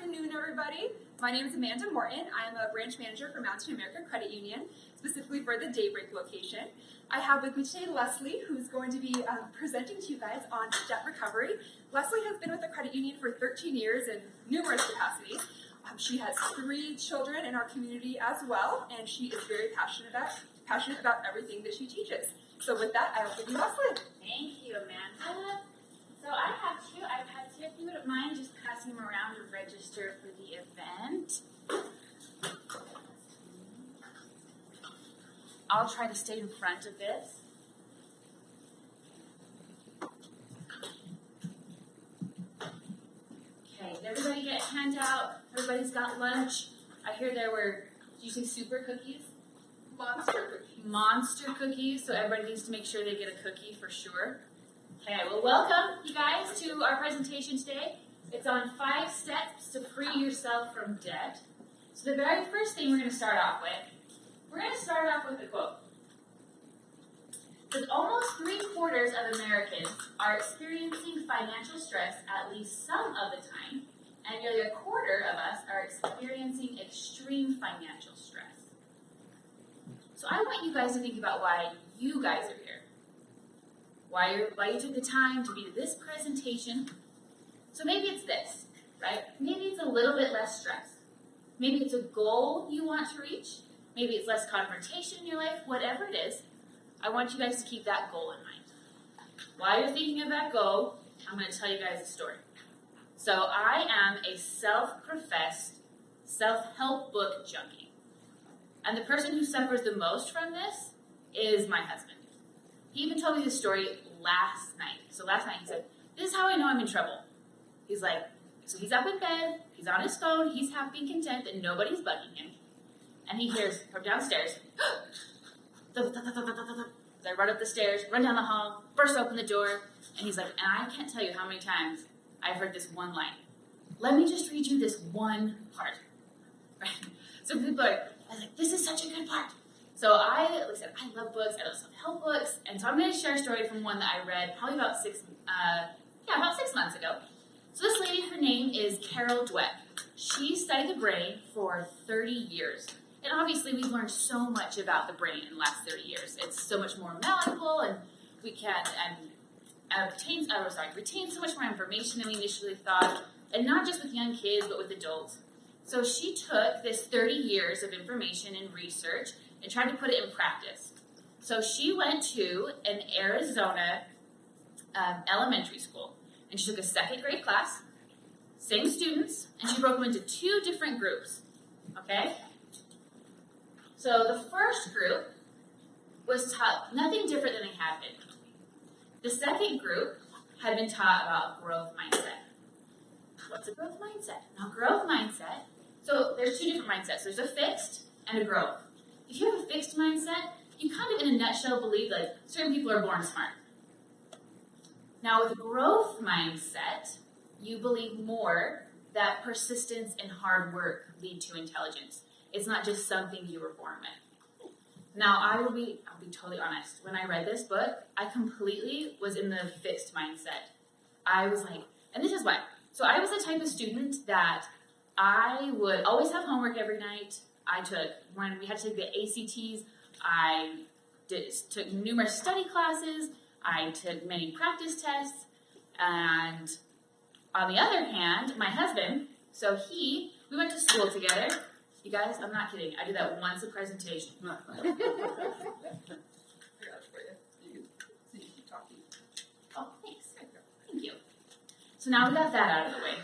afternoon, everybody. My name is Amanda Morton. I am a branch manager for Mountain America Credit Union, specifically for the Daybreak location. I have with me today Leslie, who's going to be presenting to you guys on debt recovery. Leslie has been with the credit union for 13 years in numerous capacities. She has 3 children in our community as well, and she is very passionate about everything that she teaches. So with that, I will give you Leslie. Thank you, Amanda. So I have 2 iPads here. If you wouldn't mind just passing them around to register for the event. I'll try to stay in front of this. Okay, did everybody get a handout? Everybody's got lunch? I hear there were, did you say super cookies? Monster cookies. Monster cookies, so everybody needs to make sure they get a cookie for sure. Okay, well, welcome, you guys, to our presentation today. It's on 5 steps to free yourself from debt. So the very first thing we're going to start off with a quote. Because almost 3/4 of Americans are experiencing financial stress at least some of the time, and nearly 1/4 of us are experiencing extreme financial stress. So I want you guys to think about why you guys are here. Why you took the time to be to this presentation. So maybe it's this, right? Maybe it's a little bit less stress. Maybe it's a goal you want to reach. Maybe it's less confrontation in your life. Whatever it is, I want you guys to keep that goal in mind. While you're thinking of that goal, I'm going to tell you guys a story. So I am a self-professed self-help book junkie. And the person who suffers the most from this is my husband. He even told me this story last night. So last night he said, "This is how I know I'm in trouble." He's like, so he's up in bed, he's on his phone, he's happy and content that nobody's bugging him. And he hears from downstairs, so I run up the stairs, run down the hall, burst open the door, and he's like, and I can't tell you how many times I've heard this one line. Let me just read you this one part. Right? So people are like, this is such a good part. So like I said, I love books, I love self-help books, and so I'm going to share a story from one that I read probably about 6 months ago. So this lady, her name is Carol Dweck. She studied the brain for 30 years. And obviously we've learned so much about the brain in the last 30 years. It's so much more malleable, and we can retain so much more information than we initially thought, and not just with young kids, but with adults. So she took this 30 years of information and research and tried to put it in practice. So she went to an Arizona elementary school, and she took a 2nd grade class, same students, and she broke them into 2 different groups, okay? So the first group was taught nothing different than they had been. The second group had been taught about growth mindset. What's a growth mindset? Now, growth mindset, so there's 2 different mindsets. There's a fixed and a growth. If you have a fixed mindset, you kind of, in a nutshell, believe like certain people are born smart. Now, with a growth mindset, you believe more that persistence and hard work lead to intelligence. It's not just something you were born with. Now, I'll be totally honest. When I read this book, I completely was in the fixed mindset. I was like, and this is why. So I was the type of student that I would always have homework every night. When we had to take the ACTs, I took numerous study classes. I took many practice tests. And on the other hand, my husband, we went to school together. You guys, I'm not kidding. I do that once a presentation. I got it for you. You can keep talking. Oh, thanks. Thank you. So now we got that out of the way.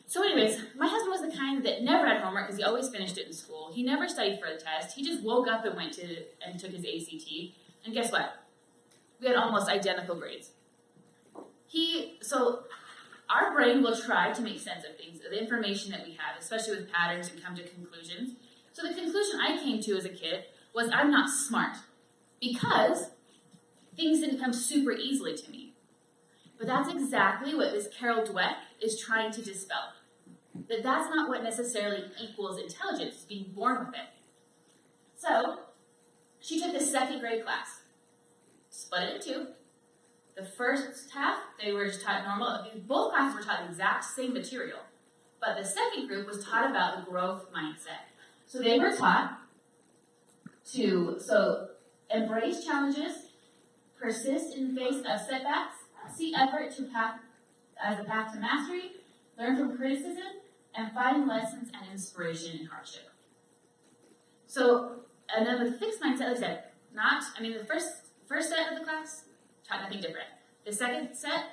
So anyways, my husband was the kind that never had homework because he always finished it in school. He never studied for the test. He just woke up and took his ACT. And guess what? We had almost identical grades. Our brain will try to make sense of things, the information that we have, especially with patterns, and come to conclusions. So the conclusion I came to as a kid was I'm not smart because things didn't come super easily to me. But that's exactly what this Carol Dweck is trying to dispel. That's not what necessarily equals intelligence, being born with it. So she took the 2nd grade class, split it in 2. The first half, they were just taught normal. Both classes were taught the exact same material. But the second group was taught about the growth mindset. So they were taught to embrace challenges, persist in the face of setbacks, see effort as a path to mastery, learn from criticism, and find lessons and inspiration in hardship. So, and then with the fixed mindset, like I said, the first set of the class taught nothing different. The second set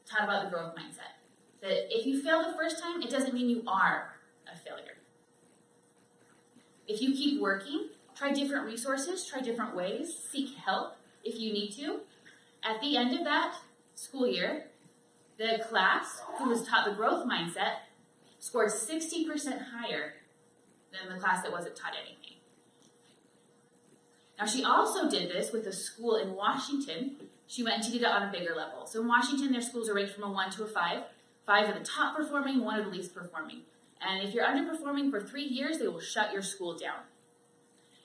taught about the growth mindset. That if you fail the first time, it doesn't mean you are a failure. If you keep working, try different resources, try different ways, seek help if you need to. At the end of that school year, the class who was taught the growth mindset scored 60% higher than the class that wasn't taught anything. Now, she also did this with a school in Washington. She went and she did it on a bigger level. So in Washington, their schools are ranked from a 1 to a 5. 5 are the top performing, 1 are the least performing. And if you're underperforming for 3 years, they will shut your school down.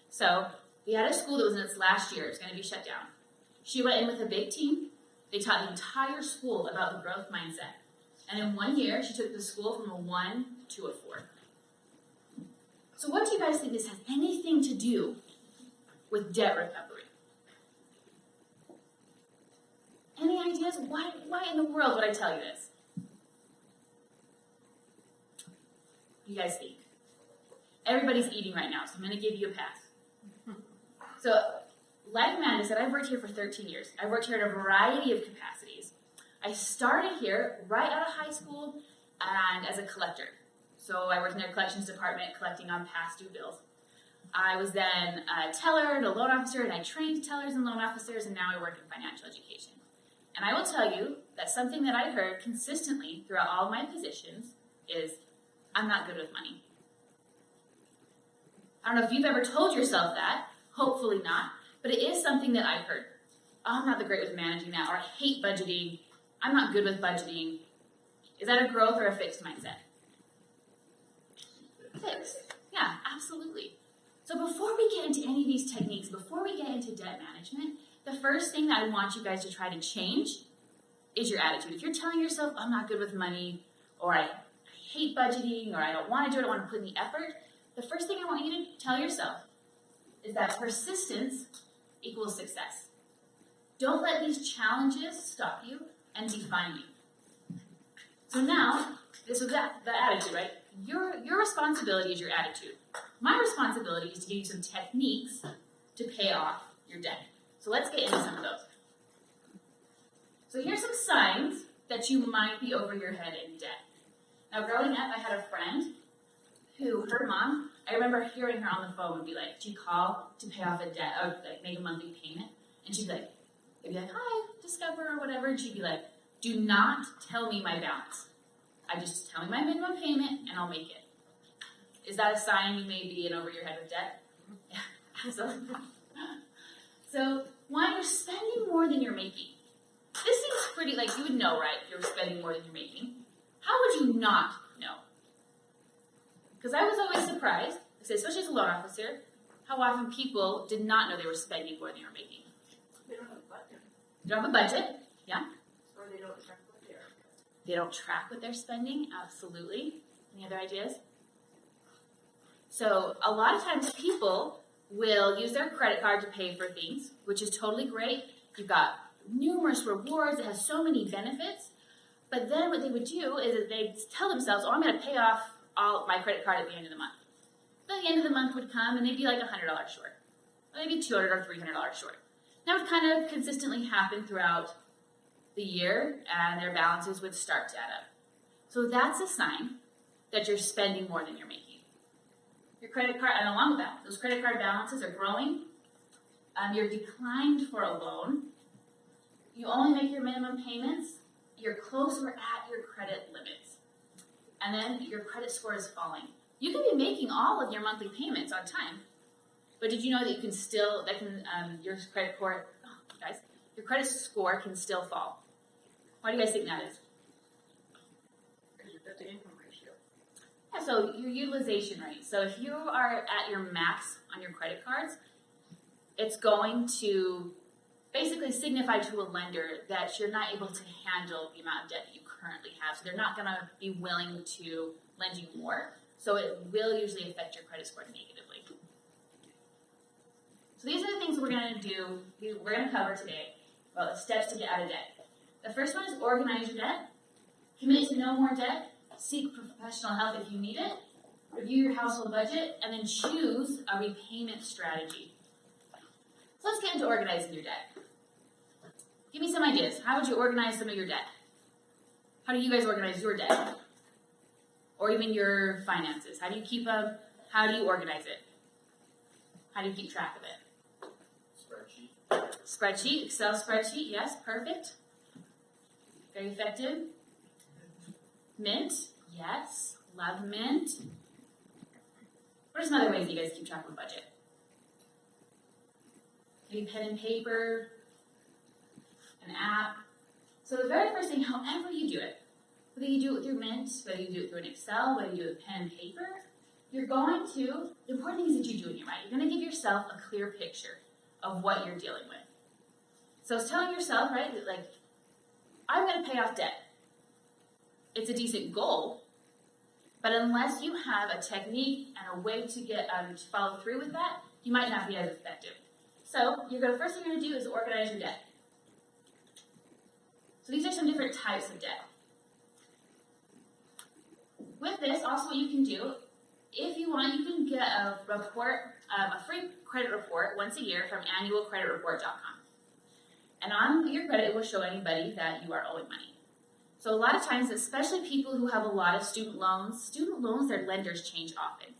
So we had a school that was in its last year. It's going to be shut down. She went in with a big team. They taught the entire school about the growth mindset. And in 1 year, she took the school from a 1 to a 4. So what do you guys think this has anything to do with debt recovery? Any ideas? Why in the world would I tell you this? You guys think? Everybody's eating right now, so I'm going to give you a pass. So, like Amanda said, I've worked here for 13 years. I've worked here in a variety of capacities. I started here right out of high school and as a collector. So I worked in their collections department collecting on past due bills. I was then a teller and a loan officer, and I trained tellers and loan officers, and now I work in financial education. And I will tell you that something that I heard consistently throughout all of my positions is, I'm not good with money. I don't know if you've ever told yourself that, hopefully not, but it is something that I've heard. Oh, I'm not that great with managing that, or I hate budgeting. I'm not good with budgeting. Is that a growth or a fixed mindset? Fixed. Yeah, absolutely. So before we get into any of these techniques, before we get into debt management, the first thing that I want you guys to try to change is your attitude. If you're telling yourself, I'm not good with money, or I hate budgeting, or I don't want to do it, I don't want to put in the effort, the first thing I want you to tell yourself is that persistence equals success. Don't let these challenges stop you and define you. So now, this was the attitude, right? Your responsibility is your attitude. My responsibility is to give you some techniques to pay off your debt. So let's get into some of those. So here's some signs that you might be over your head in debt. Now, growing up, I had a friend who, her mom, I remember hearing her on the phone would be like, she'd call to pay off a debt, or like make a monthly payment, and she'd be like, they'd be like, hi, Discover, or whatever, and she'd be like, do not tell me my balance. I just tell me my minimum payment, and I'll make it. Is that a sign you may be in over your head with debt? Yeah, absolutely. So, when you're spending more than you're making, this seems pretty, like you would know, right? You're spending more than you're making. How would you not know? Because I was always surprised, especially as a loan officer, how often people did not know they were spending more than they were making. They don't have a budget. They don't have a budget, yeah. Or they don't track what they are. They don't track what they're spending, absolutely. Any other ideas? So a lot of times people will use their credit card to pay for things, which is totally great. You've got numerous rewards, it has so many benefits. But then what they would do is that they'd tell themselves, oh, I'm going to pay off all my credit card at the end of the month. Then the end of the month would come and they'd be like $100 short. Or maybe $200 or $300 short. That would kind of consistently happen throughout the year, and their balances would start to add up. So that's a sign that you're spending more than you're making. Your credit card, and along with that, those credit card balances are growing. You're declined for a loan. You only make your minimum payments. You're closer at your credit limits. And then your credit score is falling. You can be making all of your monthly payments on time, but did you know that you can still, your credit score, your credit score can still fall? Why do you guys think that is? That's the income ratio. Yeah, so your utilization rate. So if you are at your max on your credit cards, it's going to basically signify to a lender that you're not able to handle the amount of debt that you currently have. So they're not going to be willing to lend you more. So it will usually affect your credit score negatively. So these are the things we're going to do, we're going to cover today about the steps to get out of debt. The first one is organize your debt, commit to no more debt, seek professional help if you need it, review your household budget, and then choose a repayment strategy. So let's get into organizing your debt. Give me some ideas. How would you organize some of your debt? How do you guys organize your debt? Or even your finances? How do you keep them? How do you organize it? How do you keep track of it? Spreadsheet, Excel spreadsheet, yes, perfect. Very effective. Mint, yes, love Mint. What are some other ways you guys keep track of a budget? Maybe pen and paper, an app. So the very first thing, however you do it, whether you do it through Mint, whether you do it through an Excel, whether you do it with pen and paper, you're going to, the important thing is that you do it right. You're going to give yourself a clear picture of what you're dealing with. So it's telling yourself, right, that like, I'm going to pay off debt. It's a decent goal, but unless you have a technique and a way to get to follow through with that, you might not be as effective. So first thing you're going to do is organize your debt. So these are some different types of debt. With this, also what you can do, if you want, you can get a report, a free credit report once a year from annualcreditreport.com. And on your credit, it will show anybody that you are owing money. So a lot of times, especially people who have a lot of student loans, their lenders change often.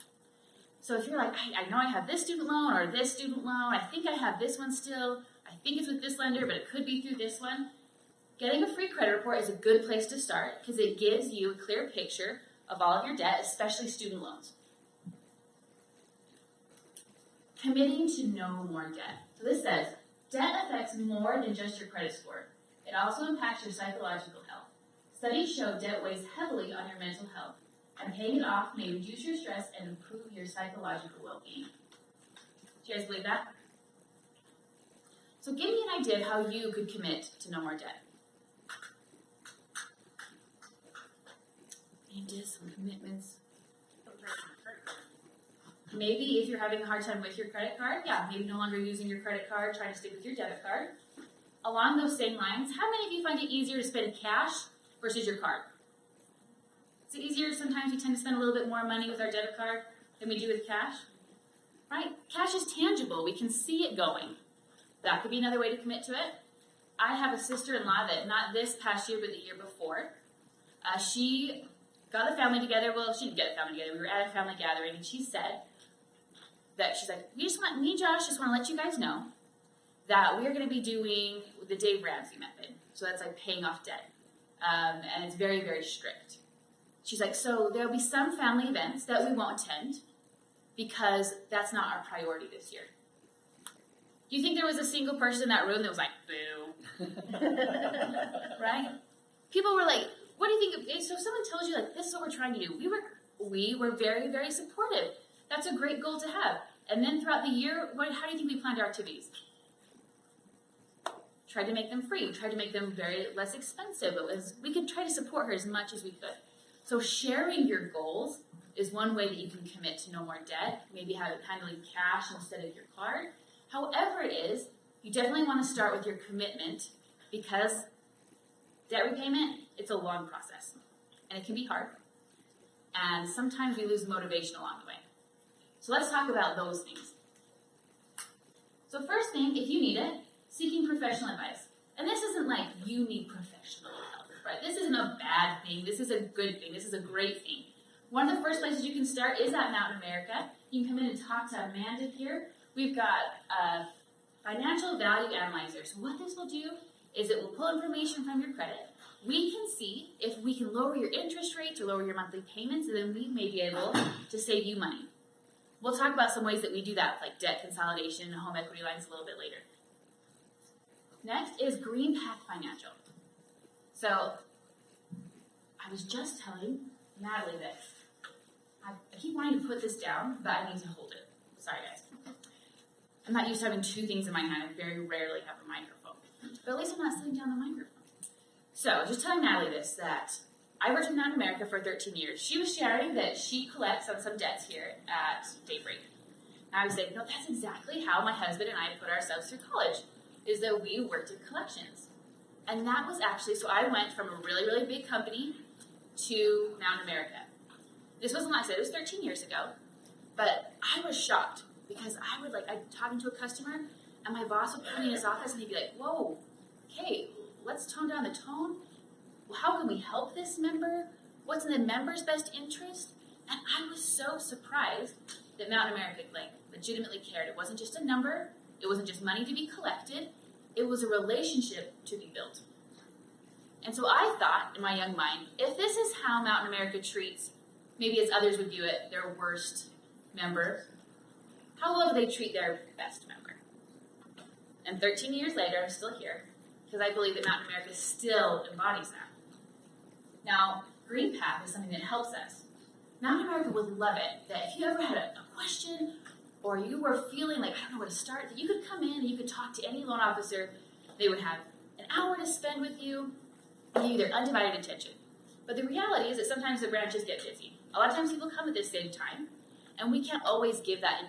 So if you're like, I know I have this student loan or this student loan, I think I have this one still, I think it's with this lender, but it could be through this one. Getting a free credit report is a good place to start because it gives you a clear picture of all of your debt, especially student loans. Committing to no more debt. So this says, debt affects more than just your credit score. It also impacts your psychological health. Studies show debt weighs heavily on your mental health, and paying it off may reduce your stress and improve your psychological well-being. Do you guys believe that? So give me an idea of how you could commit to no more debt. Ideas, some commitments. Maybe if you're having a hard time with your credit card, maybe no longer using your credit card, trying to stick with your debit card. Along those same lines, how many of you find it easier to spend cash versus your card? Is it easier? Sometimes we tend to spend a little bit more money with our debit card than we do with cash, right? Cash is tangible. We can see it going. That could be another way to commit to it. I have a sister-in-law that not this past year, but the year before, she got the family together. Well, she didn't get the family together. We were at a family gathering, and she said that she's like, me and Josh just want to let you guys know that we're going to be doing the Dave Ramsey method. So that's like paying off debt. And it's very, very strict. She's like, so there'll be some family events that we won't attend because that's not our priority this year. Do you think there was a single person in that room that was like, boo? Right? People were like, what do you think? So if someone tells you, like, this is what we're trying to do, we were very, very supportive. That's a great goal to have. And then throughout the year, how do you think we planned our activities? Tried to make them free. We tried to make them very less expensive. We could try to support her as much as we could. So sharing your goals is one way that you can commit to no more debt. Maybe handling cash instead of your card. However it is, you definitely want to start with your commitment because debt repayment, it's a long process. And it can be hard. And sometimes we lose motivation along the way. So let's talk about those things. So first thing, if you need it, seeking professional advice. And this isn't like you need professional help, right? This isn't a bad thing. This is a good thing. This is a great thing. One of the first places you can start is at Mountain America. You can come in and talk to Amanda here. We've got a financial value analyzer. So what this will do is it will pull information from your credit. We can see if we can lower your interest rates or lower your monthly payments, and then we may be able to save you money. We'll talk about some ways that we do that, like debt consolidation and home equity lines a little bit later. Next is Green Path Financial. So I was just telling Natalie that I keep wanting to put this down, but I need to hold it. Sorry, guys. I'm not used to having two things in my hand. I very rarely have a microphone. but at least I'm not sitting down the microphone. So I was just telling Natalie this, that I worked in Mountain America for 13 years. She was sharing that she collects on some debts here at Daybreak. And I was saying, no, that's exactly how my husband and I put ourselves through college, is that we worked in collections. And that was actually, so I went from a really, really big company to Mountain America. This wasn't, like I said, it was 13 years ago, but I was shocked because I'd talking to a customer and my boss would come in his office and he'd be like, whoa, okay, let's tone down the tone. Well, how can we help this member? What's in the member's best interest? And I was so surprised that Mountain America legitimately cared. It wasn't just a number. It wasn't just money to be collected. It was a relationship to be built. And so I thought in my young mind, if this is how Mountain America treats, maybe as others would view it, their worst member, how well do they treat their best member? And 13 years later, I'm still here because I believe that Mountain America still embodies that. Now, Green Path is something that helps us. Mountain America would love it that if you ever had a question or you were feeling like, I don't know where to start, that you could come in and you could talk to any loan officer. They would have an hour to spend with you and give you their undivided attention. But the reality is that sometimes the branches get busy. A lot of times people come at the same time, and we can't always give that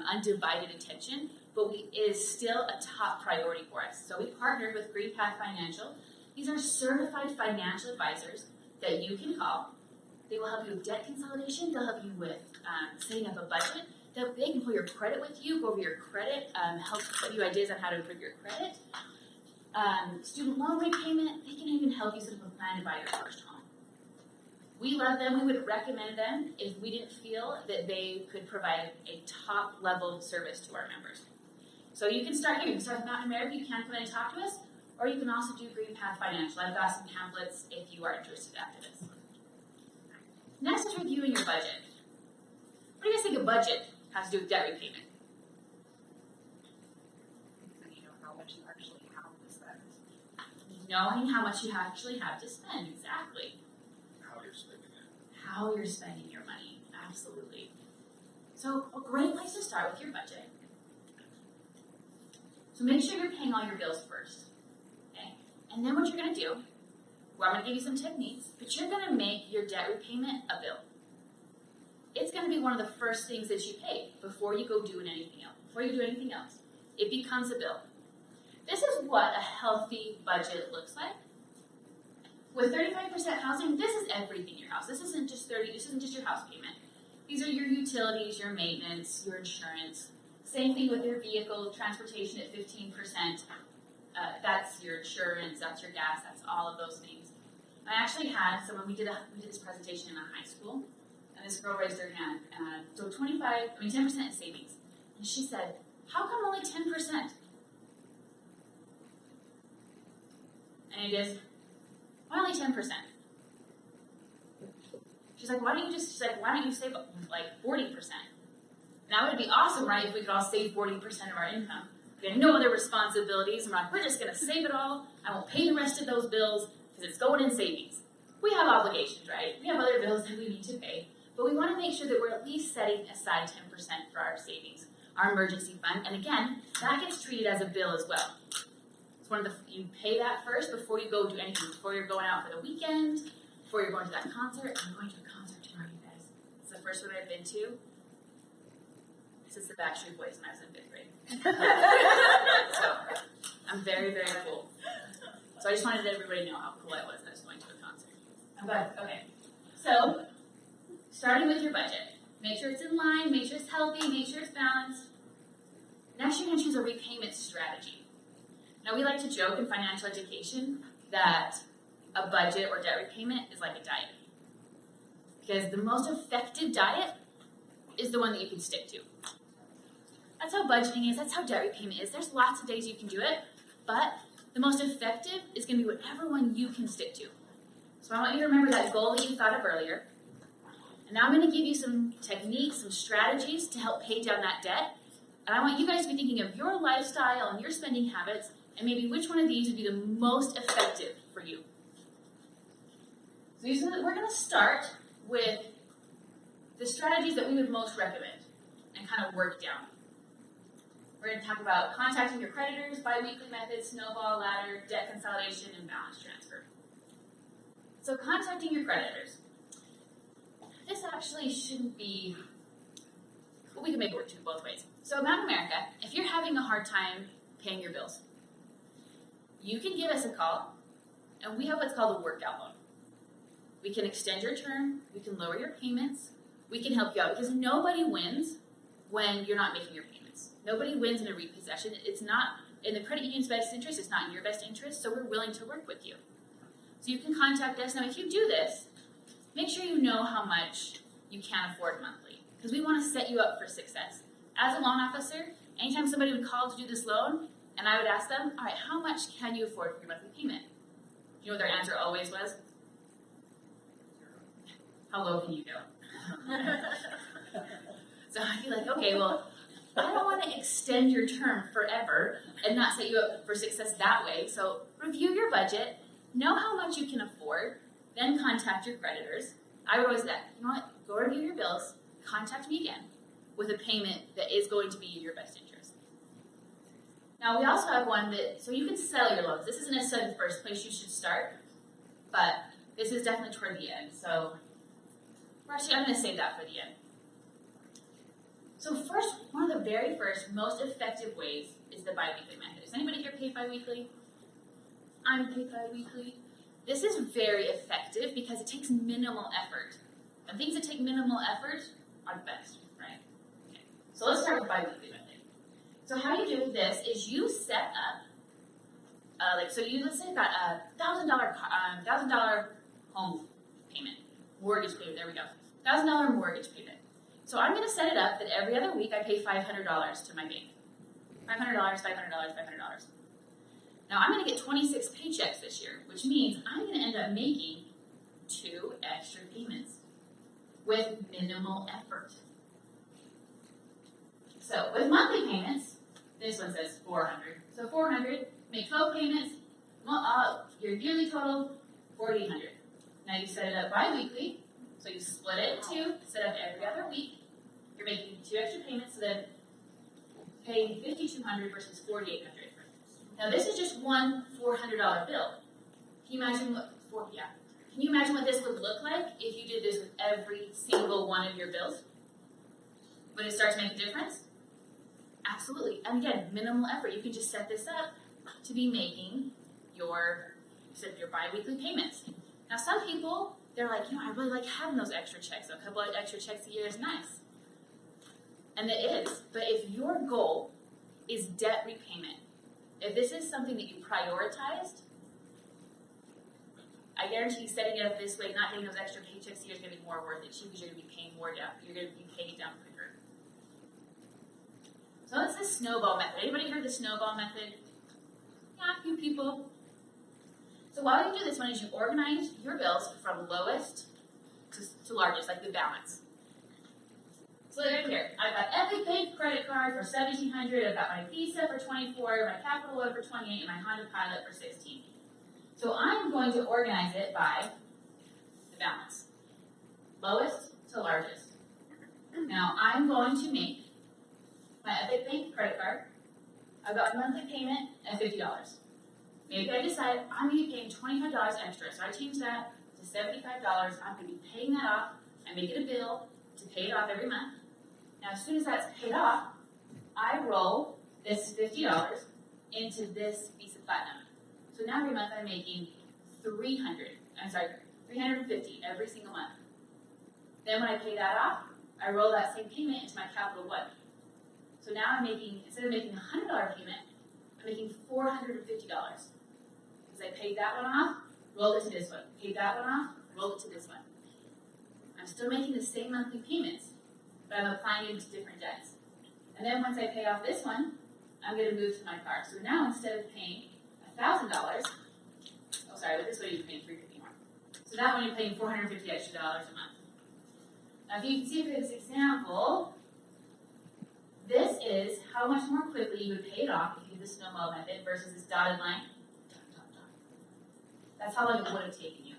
undivided attention, but it is still a top priority for us. So we partnered with Green Path Financial. These are certified financial advisors that you can call. They will help you with debt consolidation. They'll help you with setting up a budget. They can pull your credit with you, go over your credit, help give you ideas on how to improve your credit. Student loan repayment, they can even help you set up a plan to buy your first home. We love them. We would recommend them if we didn't feel that they could provide a top-level service to our members. So you can start here. You can start with Mountain America. You can come in and talk to us, or you can also do Green Path Financial. I've got some pamphlets if you are interested after this. Next is reviewing your budget. What do you guys think a budget has to do with debt repayment? You know how much you actually have to spend. Knowing how much you actually have to spend, exactly. How you're spending it. How you're spending your money, absolutely. So a great place to start with your budget. So make sure you're paying all your bills first. Okay? And then what you're going to do, well, I'm going to give you some techniques, but you're going to make your debt repayment a bill. It's going to be one of the first things that you pay before you go doing anything else. Before you do anything else, it becomes a bill. This is what a healthy budget looks like. With 35% housing, this is everything in your house. This isn't just your house payment. These are your utilities, your maintenance, your insurance. Same thing with your vehicle, transportation at 15%. That's your insurance, that's your gas, that's all of those things. I actually had someone, we did this presentation in a high school, and this girl raised her hand. So 10% in savings. And she said, how come only 10%? And it is, why only 10%? She's like, why don't you save like 40%? And that would be awesome, right, if we could all save 40% of our income. We had no other responsibilities, and we're just going to save it all. I won't pay the rest of those bills because it's going in savings. We have obligations, right? We have other bills that we need to pay, but we want to make sure that we're at least setting aside 10% for our savings, our emergency fund. And again, that gets treated as a bill as well. You pay that first before you go do anything, before you're going out for the weekend, before you're going to that concert. I'm going to a concert tomorrow, you guys. It's the first one I've been to. This is the Backstreet Boys when I was in 5th grade. So, I'm very, very cool. So I just wanted everybody to know how cool I was going to a concert. But, okay. So, starting with your budget. Make sure it's in line, make sure it's healthy, make sure it's balanced. Next, you're going to choose a repayment strategy. Now, we like to joke in financial education that a budget or debt repayment is like a diet. Because the most effective diet is the one that you can stick to. That's how budgeting is, that's how debt repayment is. There's lots of days you can do it, but the most effective is going to be whatever one you can stick to. So I want you to remember that goal that you thought of earlier. And now I'm going to give you some techniques, some strategies to help pay down that debt. And I want you guys to be thinking of your lifestyle and your spending habits, and maybe which one of these would be the most effective for you. So we're going to start with the strategies that we would most recommend and kind of work down. We're going to talk about contacting your creditors, BiWeekly Method, Snowball, Ladder, debt consolidation, and balance transfer. So contacting your creditors. This actually shouldn't be, well, we can make it work both ways. So in Mountain America, if you're having a hard time paying your bills, you can give us a call, and we have what's called a workout loan. We can extend your term, we can lower your payments, we can help you out, because nobody wins when you're not making your payments. Nobody wins in a repossession. It's not in the credit union's best interest, it's not in your best interest, so we're willing to work with you. So you can contact us. Now if you do this, make sure you know how much you can afford monthly, because we want to set you up for success. As a loan officer, anytime somebody would call to do this loan, and I would ask them, all right, how much can you afford for your monthly payment? You know what their answer always was? How low can you go? So I'd be like, okay, well, I don't want to extend your term forever and not set you up for success that way. So review your budget, know how much you can afford, then contact your creditors. I would always say, you know what, go review your bills, contact me again with a payment that is going to be in your best interest. Now we also have one that, so you can sell your loans. This isn't necessarily the first place you should start, but this is definitely toward the end. So I'm going to save that for the end. So first, one of the very first, most effective ways is the BiWeekly Method. Is anybody here paid BiWeekly? I'm paid BiWeekly. This is very effective because it takes minimal effort. And things that take minimal effort are the best, right? Okay. So let's start with BiWeekly Method. So how you do this is you set up, let's say you've got a $1,000 home payment, mortgage payment. There we go, $1,000 mortgage payment. So I'm going to set it up that every other week I pay $500 to my bank. $500, $500, $500. Now I'm going to get 26 paychecks this year, which means I'm going to end up making 2 extra payments with minimal effort. So with monthly payments, this one says 400. So 400, make 12 payments, your yearly total, 4,800. Now you set it up bi-weekly, so you split it in 2, set up every other week. You're making 2 extra payments, so then paying 5,200 versus 4,800. Now this is just one $400 bill. Can you imagine Can you imagine what this would look like if you did this with every single one of your bills? Would it start to make a difference? Absolutely. And again, minimal effort. You can just set this up to be making your bi-weekly payments. Now some people, they're like, I really like having those extra checks. A couple of extra checks a year is nice. And it is. But if your goal is debt repayment, if this is something that you prioritized, I guarantee setting it up this way, not getting those extra paychecks a year is going to be more worth it to you because you're going to be paying more down. You're going to be paying it down quicker. So it's the Snowball Method. Anybody heard the Snowball Method? Yeah, a few people. So why you do this one is you organize your bills from lowest to largest, like the balance. So right here, I've got Epic Bank credit card for $1,700. I've got my Visa for $24, my Capital One for $28, and my Honda Pilot for $16. So I'm going to organize it by the balance, lowest to largest. Now I'm going to make my Epic Bank credit card. I've got a monthly payment at $50. Maybe I decide I'm going to be paying $25 extra, so I change that to $75. I'm going to be paying that off. I make it a bill to pay it off every month. Now, as soon as that's paid off, I roll this $50 into this Visa Platinum. So now every month I'm making $350 every single month. Then when I pay that off, I roll that same payment into my Capital One. So now I'm making, instead of making a $100 payment, I'm making $450. Because I paid that one off, rolled it to this one. Paid that one off, rolled it to this one. I'm still making the same monthly payments, but I'm applying it to different debts. And then once I pay off this one, I'm going to move to my car. So now instead of paying $1,000, but this way you're paying $350 more. So that one you're paying $450 extra a month. Now if you can see for this example, this is how much more quickly you would pay it off if you do the Snowball Method versus this dotted line. That's how long it would have taken you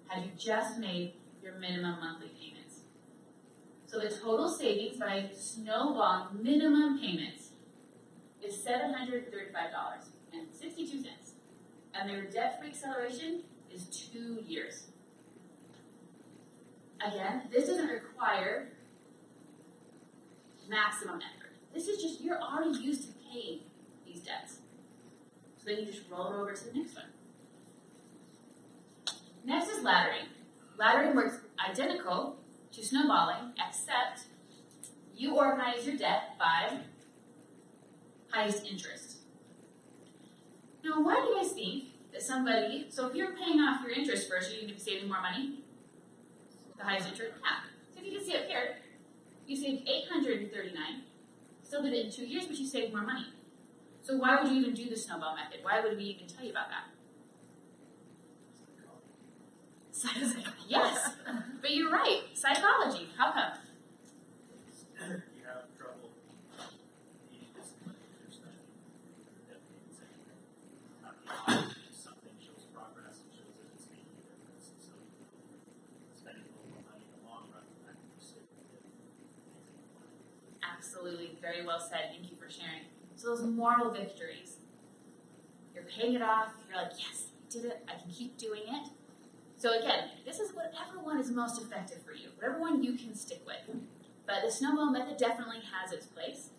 had you just made your minimum monthly payments. So the total savings by snowball minimum payments is $735.62. And their debt-free acceleration is 2 years. Again, this doesn't require maximum effort. This is just, you're already used to paying these debts. So then you just roll it over to the next one. Next is laddering. Laddering works identical to snowballing, except you organize your debt by highest interest. Now, why do you guys think that somebody, so if you're paying off your interest first, you're going to be saving more money? The highest interest? Yeah. So if you can see up here, you saved $839, still did it in 2 years, but you saved more money. So why would you even do the snowball method? Why would we even tell you about that? Yes, but you're right. Psychology. How come? You have trouble being disciplined with your spending. That means something shows progress, it shows that it's making a difference. So spending a little more money in the long run will actually save you. Absolutely. Very well said. Thank you for sharing. So those moral victories. You're paying it off. You're like, yes, I did it. I can keep doing it. So again, this is whatever one is most effective for you, whatever one you can stick with. But the snowball method definitely has its place.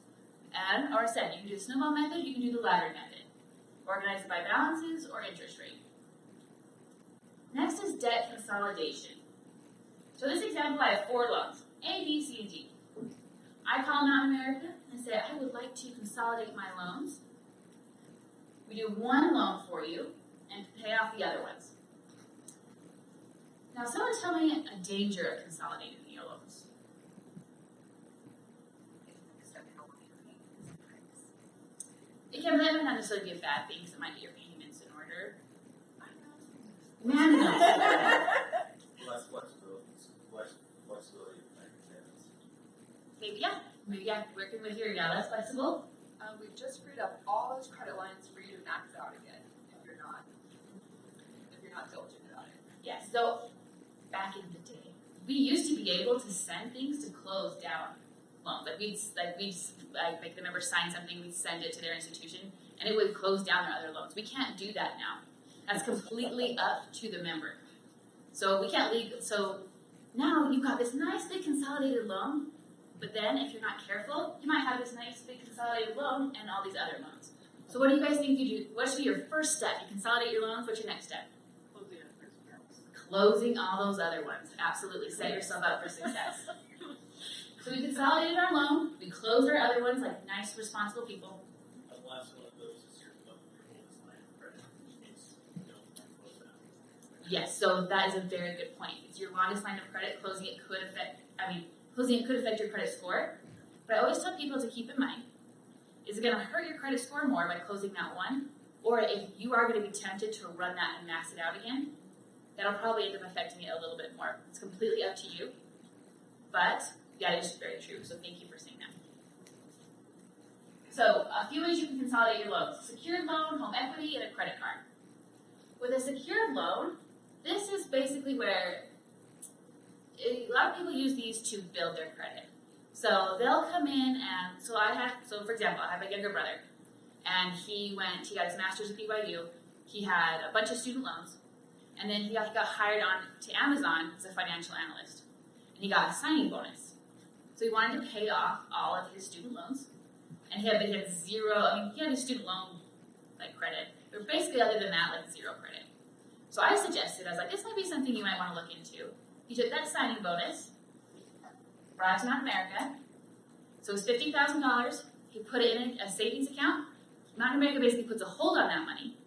And, or I said, you can do the snowball method, you can do the ladder method. Organize it by balances or interest rate. Next is debt consolidation. So this example, I have 4 loans, A, B, C, and D. I call Mountain America and say, I would like to consolidate my loans. We do one loan for you and pay off the other ones. Now, someone tell me a danger of consolidating your loans. It can might not necessarily be a bad thing because it might get your payments in order. Man knows. Less flexibility in bank payments. Maybe working with you now, less flexible. We've just freed up all those credit lines for you to max out again if you're not diligent about it. Yes, so back in the day, we used to be able to send things to close down loans. We'd make the member sign something, we'd send it to their institution, and it would close down their other loans. We can't do that now. That's completely up to the member. So we can't so now you've got this nice big consolidated loan, but then if you're not careful, you might have this nice big consolidated loan and all these other loans. So what do you guys think you do? What should be your first step? You consolidate your loans, what's your next step? Closing all those other ones. Absolutely. Set yourself up for success. So we consolidated our loan. We closed our other ones like nice, responsible people. The last one of those is your oldest line of credit, in case you don't want to close that. Yes, so that is a very good point. It's your longest line of credit. Closing it could affect your credit score. But I always tell people to keep in mind, is it going to hurt your credit score more by closing that one? Or if you are going to be tempted to run that and max it out again, that'll probably end up affecting it a little bit more. It's completely up to you. But, yeah, it is very true. So thank you for saying that. So, a few ways you can consolidate your loans. Secured loan, home equity, and a credit card. With a secured loan, this is basically where a lot of people use these to build their credit. So they'll come in and, for example, I have a younger brother. And he got his master's at BYU. He had a bunch of student loans. And then he got hired on to Amazon as a financial analyst. And he got a signing bonus. So he wanted to pay off all of his student loans. And he had zero, he had his student loan credit. But basically, other than that, zero credit. So I suggested, I was like, this might be something you might want to look into. He took that signing bonus, brought it to Mountain America. So it was $50,000. He put it in a savings account. Mountain America basically puts a hold on that money.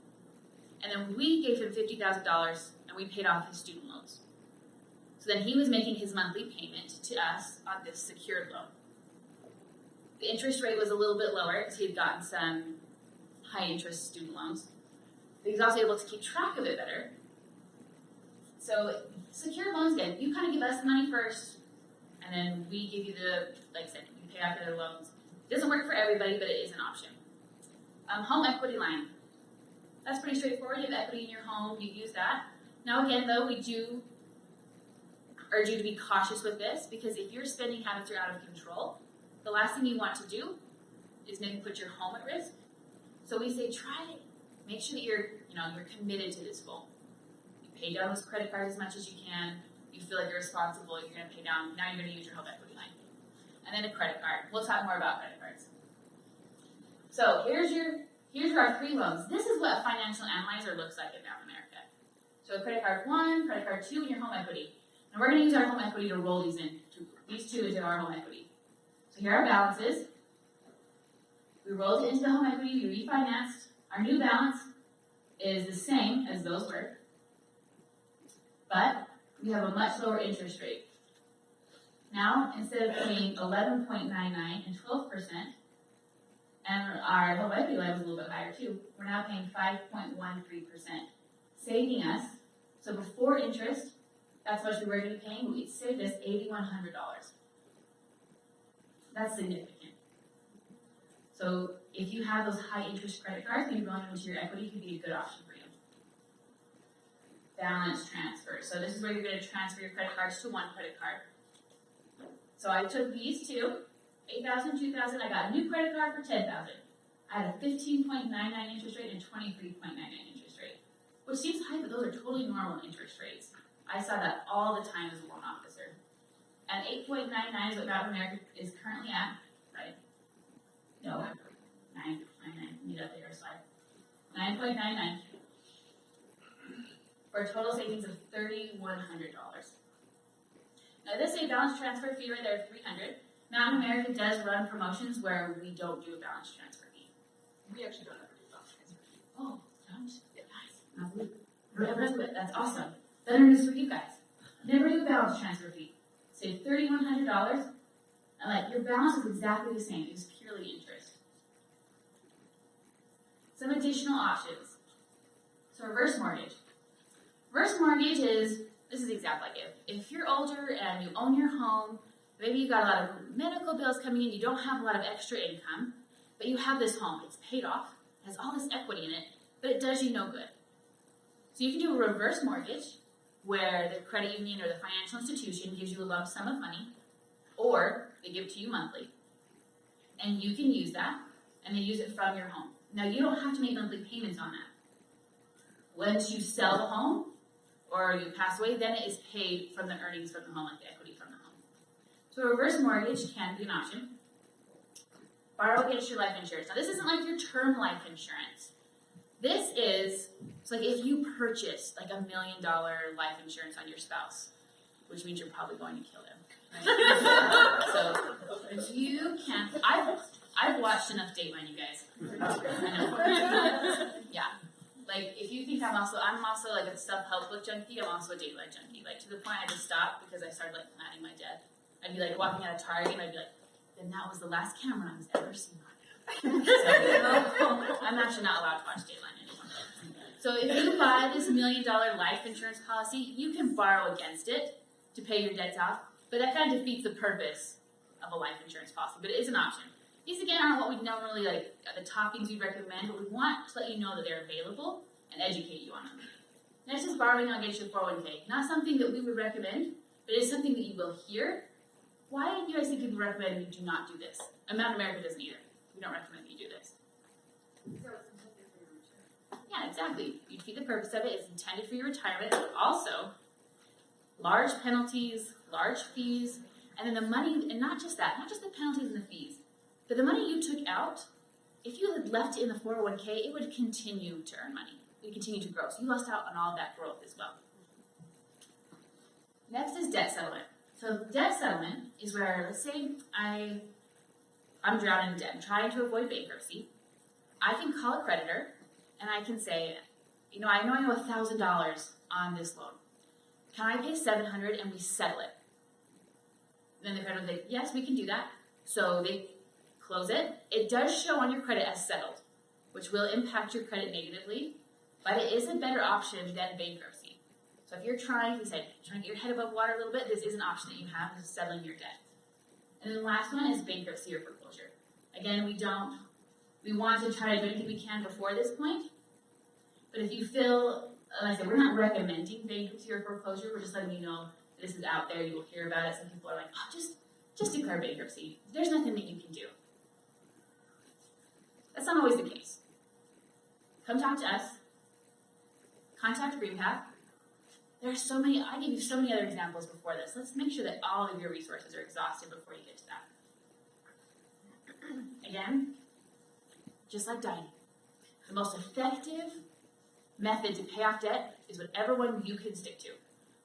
And then we gave him $50,000 and we paid off his student loans. So then he was making his monthly payment to us on this secured loan. The interest rate was a little bit lower because he had gotten some high interest student loans. But he was also able to keep track of it better. So secured loans, again, you kind of give us the money first, and then we give you like I said, you pay off the other loans. It doesn't work for everybody, but it is an option. Home equity line. That's pretty straightforward. You have equity in your home, you use that. Now again, though, we do urge you to be cautious with this, because if your spending habits are out of control, the last thing you want to do is maybe put your home at risk. So we say make sure that you're committed to this goal. You pay down those credit cards as much as you can. You feel like you're responsible. You're going to pay down. Now you're going to use your home equity line, and then a credit card. We'll talk more about credit cards. So here's our 3 loans. This is what a financial analyzer looks like in North America. So credit card 1, credit card 2, and your home equity. And we're going to use our home equity to roll these two into our home equity. So here are our balances. We rolled it into the home equity. We refinanced. Our new balance is the same as those were, but we have a much lower interest rate. Now, instead of paying 11.99 and 12%, and our home equity line was a little bit higher too, we're now paying 5.13%, saving us, so before interest, that's how much we were going to be paying, but it saved us $8,100. That's significant. So if you have those high interest credit cards, maybe going into your equity could be a good option for you. Balance transfer. So this is where you're going to transfer your credit cards to one credit card. So I took these two, $8,000, $2,000. I got a new credit card for $10,000. I had a 15.99 interest rate and 23.99 interest rate, which seems high, but those are totally normal interest rates. I saw that all the time as a loan officer. And 8.99 is what Bank of America is currently at, right? No, 9.99. Need up there, slide. 9.99 for a total savings of $3,100. Now this is a balance transfer fee right there of $300. Mountain America does run promotions where we don't do a balance transfer fee. We actually don't ever do balance transfer. Oh, don't? Guys, never do it. That's awesome. Better news for you guys. Never do a balance transfer fee. Save $3,100, and like your balance is exactly the same. It's purely interest. Some additional options. So reverse mortgage. Reverse mortgage this is the example I give. If you're older and you own your home, maybe you got a lot of medical bills coming in, you don't have a lot of extra income, but you have this home. It's paid off, it has all this equity in it, but it does you no good. So you can do a reverse mortgage where the credit union or the financial institution gives you a lump sum of money, or they give it to you monthly. And you can use that, and they use it from your home. Now, you don't have to make monthly payments on that. Once you sell the home, or you pass away, then it is paid from the earnings from the home, like the equity from the home. So a reverse mortgage can be an option. Borrow against your life insurance. Now, this isn't like your term life insurance. This is, it's like if you purchase like $1 million life insurance on your spouse, which means you're probably going to kill them. Right? So you can, I've watched enough Dateline, you guys. I know. Yeah. Like, if you think I'm also like a self-help book junkie, I'm also a Dateline junkie. Like, to the point I just stopped because I started, like, planning my death. I'd be, like, walking out of Target, and I'd be like, then that was the last Cameron I was ever seen on. So, I'm actually not allowed to watch Dateline anymore. So, if you buy this $1 million life insurance policy, you can borrow against it to pay your debts off, but that kind of defeats the purpose of a life insurance policy, but it is an option. These, again, aren't what we normally, like, the top things we recommend, but we want to let you know that they're available and educate you on them. Next is borrowing against your 401k. Not something that we would recommend, but it is something that you will hear. Why do you guys think people recommend you do not do this? Mountain America doesn't either. We don't recommend you do this. So it's intended for your return. Yeah, exactly. You defeat the purpose of it. It's intended for your retirement, but also large penalties, large fees, and then the money, and not just that, not just the penalties and the fees, but the money you took out, if you had left it in the 401k, it would continue to earn money. It would continue to grow. So you lost out on all that growth as well. Next is debt settlement. So debt settlement is where, let's say I'm drowning in debt. I'm trying to avoid bankruptcy. I can call a creditor, and I can say, I know $1,000 on this loan. Can I pay $700 and we settle it? And then the creditor will say, yes, we can do that. So they close it. It does show on your credit as settled, which will impact your credit negatively, but it is a better option than bankruptcy. So if you're trying to get your head above water a little bit, this is an option that you have, is settling your debt. And then the last one is bankruptcy or foreclosure. Again, we want to try to do anything we can before this point, but if you feel, like I said, we're not recommending bankruptcy or foreclosure, we're just letting you know this is out there, you will hear about it. Some people are like, oh, just declare bankruptcy. There's nothing that you can do. That's not always the case. Come talk to us. Contact GreenPath. There are so many, I gave you so many other examples before this. Let's make sure that all of your resources are exhausted before you get to that. Again, just like dining. The most effective method to pay off debt is whatever one you can stick to.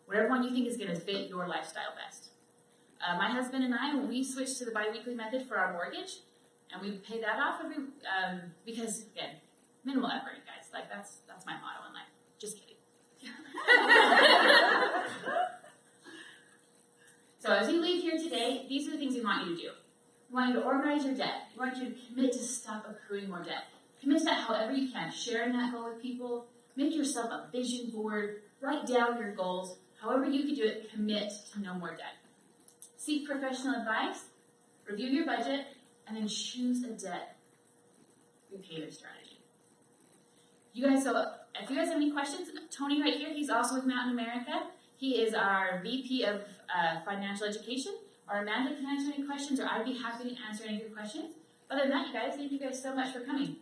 Whatever one you think is going to fit your lifestyle best. My husband and I, we switched to the BiWeekly Method for our mortgage, and we pay that off every, because, again, minimal effort, you guys. Like, that's my motto in life. Just kidding. So as you leave here today, these are the things we want you to do. We want you to organize your debt. We want you to commit to stop accruing more debt. Commit to that however you can. Sharing that goal with people. Make yourself a vision board. Write down your goals. However you can do it, commit to no more debt. Seek professional advice. Review your budget. And then choose a debt repayment strategy. You guys, so if you guys have any questions, Tony right here, he's also with Mountain America. He is our VP of Financial Education. Or Amanda can answer any questions, or I'd be happy to answer any of your questions. Other than that, you guys, thank you guys so much for coming.